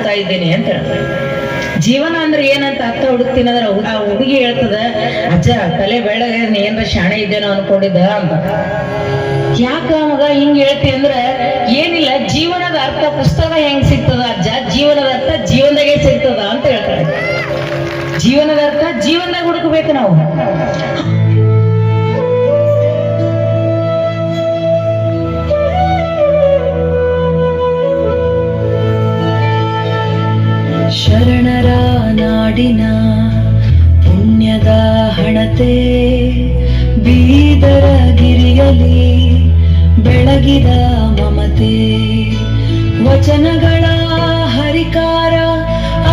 ಮಾಡ್ತಾ ಇದ್ದೇನೆ ಅಂತ ಹೇಳ್ತಾರೆ. ಜೀವನ ಅಂದ್ರೆ ಏನಂತ ಅರ್ಥ ಹುಡುಕ್ತೀನಿ ಅಂದ್ರೆ ಆ ಹುಡುಗಿ ಹೇಳ್ತದ, ಅಜ್ಜ ತಲೆ ಬೆಳಗ್ಗೆ ಏನ್ರ ಶಾಣೆ ಇದ್ದೇನೋ ಅನ್ಕೊಂಡಿದ್ದ ಅಂತ. ಯಾಕ ಮಗ ಹಿಂಗ್ ಹೇಳ್ತಿ ಅಂದ್ರೆ, ಏನಿಲ್ಲ, ಜೀವನದ ಅರ್ಥ ಪುಸ್ತಕ ಹೆಂಗ್ ಸಿಗ್ತದ ಅಜ್ಜ, ಜೀವನದ ಅರ್ಥ ಜೀವನದಾಗೆ ಸಿಗ್ತದ ಅಂತ ಹೇಳ್ತಾರೆ. ಜೀವನದ ಅರ್ಥ ಜೀವನದಾಗ ಹುಡುಕಬೇಕು ನಾವು. ಶರಣರ ನಾಡಿನ ಪುಣ್ಯದ ಹಣತೆ, ಬೀದರ ಗಿರಿಯಲಿ ಬೆಳಗಿದ ಮಮತೆ, ವಚನಗಳ ಹರಿಕಾರ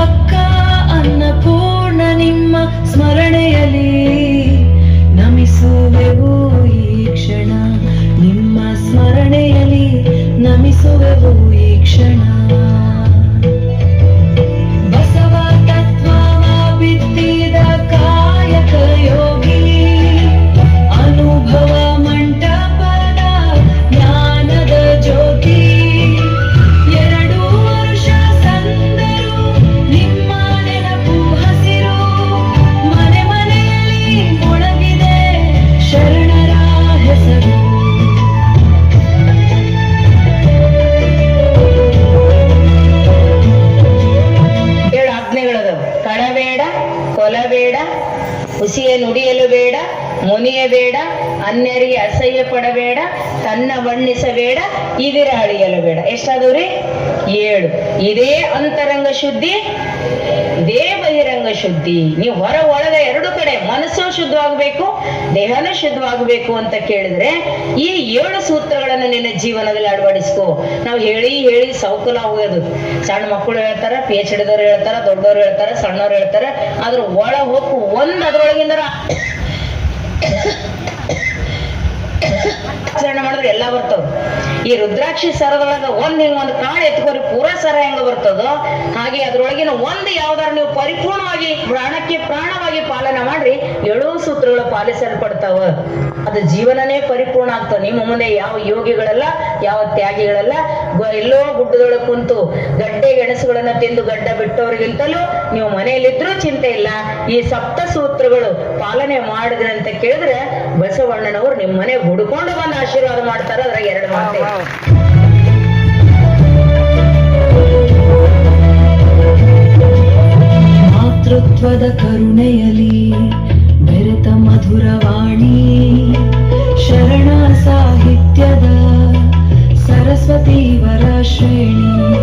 ಅಕ್ಕ ಅನ್ನಪೂರ್ಣ ನಿಮ್ಮ ಸ್ಮರಣೆಯಲಿ ನಮಿಸುವೆವು ಈ ಕ್ಷಣ, ನಿಮ್ಮ ಸ್ಮರಣೆಯಲಿ ನಮಿಸುವೆವು ಈ ಕ್ಷಣ. ಕೊಲಬೇಡ, ಹುಸಿಯ ನುಡಿಯಲು ಬೇಡ, ಮುನಿಯಬೇಡ, ಅನ್ಯರಿಗೆ ಅಸಹ್ಯ ಪಡಬೇಡ, ತನ್ನ ಬಣ್ಣಿಸಬೇಡ, ಇದಿರ ಅಳಿಯಲು ಬೇಡ. ಎಷ್ಟಾದವ್ರಿ? 7. ಇದೇ ಅಂತರಂಗ ಶುದ್ಧಿ, ಇದೇ ಬಹಿರಂಗ ಶುದ್ಧಿ. ನೀವು ಹೊರ ಒಳಗ ಎರಡು ಕಡೆ ಮನಸ್ಸು ಶುದ್ಧವಾಗಬೇಕು, ದೇಹನೂ ಶುದ್ಧವಾಗಬೇಕು ಅಂತ ಕೇಳಿದ್ರೆ ಈ 7 ಸೂತ್ರಗಳನ್ನು ನಿನ್ನ ಜೀವನದಲ್ಲಿ ಅಳವಡಿಸ್ಕೋ. ನಾವು ಹೇಳಿ ಹೇಳಿ ಸೌಕಲ ಹೋಗೋದು. ಸಣ್ಣ ಮಕ್ಕಳು ಹೇಳ್ತಾರ, PhD ದವ್ರು ಹೇಳ್ತಾರ, ದೊಡ್ಡವ್ರು ಹೇಳ್ತಾರ, ಸಣ್ಣವ್ರು ಹೇಳ್ತಾರ. ಅದ್ರ ಒಳ ಹೊಕ್ಕು ಒಂದ್ ಅದ್ರೊಳಗಿಂದ ಆಚರಣೆ ಮಾಡಿದ್ರೆ ಎಲ್ಲ ಬರ್ತವ. ಈ ರುದ್ರಾಕ್ಷಿ ಸರದೊಳಗ ಒಂದು ಕಾಳು ಎತ್ಕೋರಿ ಪೂರಾ ಸರ ಹೆಂಗ ಬರ್ತದೋ ಹಾಗೆ ಅದ್ರೊಳಗಿನ ಒಂದು ಯಾವ್ದಾರ ನೀವು ಪರಿಪೂರ್ಣವಾಗಿ ಪ್ರಾಣಕ್ಕೆ ಪ್ರಾಣವಾಗಿ ಪಾಲನೆ ಮಾಡ್ರಿ, 7 ಸೂತ್ರಗಳು ಪಾಲಿಸಲ್ಪಡ್ತಾವ. ಅದು ಜೀವನನೇ ಪರಿಪೂರ್ಣ ಆಗ್ತವ. ನಿಮ್ಮ ಮುಂದೆ ಯಾವ ಯೋಗಿಗಳೆಲ್ಲ, ಯಾವ ತ್ಯಾಗಿಗಳೆಲ್ಲ, ಎಲ್ಲೋ ಗುಡ್ಡದೊಳಗೆ ಕುಂತು ಗಡ್ಡೆ ಗೆಣಸುಗಳನ್ನ ತಿಂದು ಗಡ್ಡ ಬಿಟ್ಟವ್ರಿಗಿಂತಲೂ ನೀವು ಮನೆಯಲ್ಲಿದ್ರೂ ಚಿಂತೆ ಇಲ್ಲ. ಈ 7 ಸೂತ್ರಗಳು ಪಾಲನೆ ಮಾಡಿದ್ರಿ ಅಂತ ಕೇಳಿದ್ರೆ ಬಸವಣ್ಣನವರು ನಿಮ್ಮ ಮನೆ ಹುಡ್ಕೊಂಡು ಬಂದು ಆಶೀರ್ವಾದ ಮಾಡ್ತಾರ. ಅದ್ರಾಗ 2 ಮಾತೆ. ಮಾತೃತ್ವದ ಕರುಣೆಯಲಿ ಬೆರೆತ ಮಧುರವಾಣಿ, ಶರಣ ಸಾಹಿತ್ಯದ ಸರಸ್ವತಿ ವರ ಶ್ರೇಣಿ.